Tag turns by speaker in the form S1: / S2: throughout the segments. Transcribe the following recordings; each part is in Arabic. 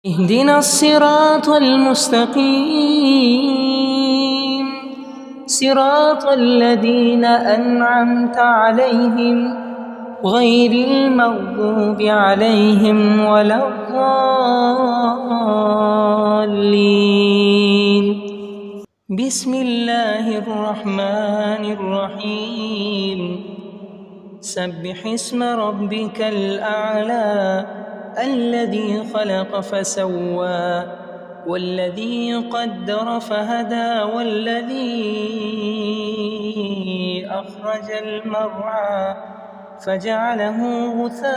S1: اهدنا الصراط المستقيم صراط الذين أنعمت عليهم غير المغضوب عليهم ولا الضالين. بسم الله الرحمن الرحيم. سبح اسم ربك الأعلى الذي خلق فسوى والذي قدر فهدى والذي أخرج المرعى فجعله غثاء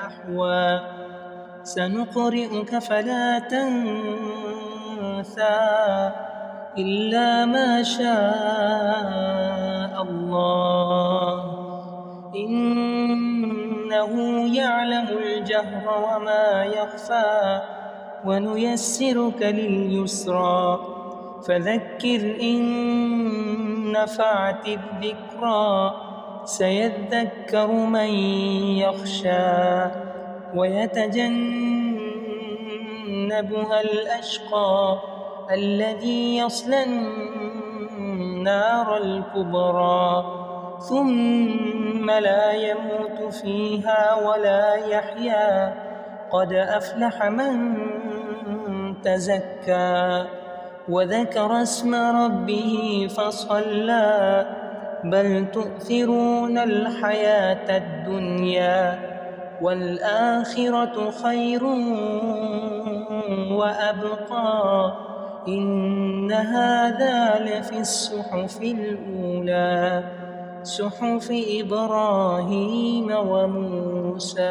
S1: أحوى سنقرئك فلا تنسى إلا ما شاء الله إنه يعلم الجهر وما يخفى ونيسرك لليسرى فذكر إن نفعت الذكرى سيذكر من يخشى ويتجنبها الأشقى الذي يصلى النار الكبرى ثم لا يموت فيها ولا يحيا قد أفلح من تزكى وذكر اسم ربه فصلى بل تؤثرون الحياة الدنيا والآخرة خير وأبقى إن هذا لفي الصحف الأولى صحف إبراهيم وموسى.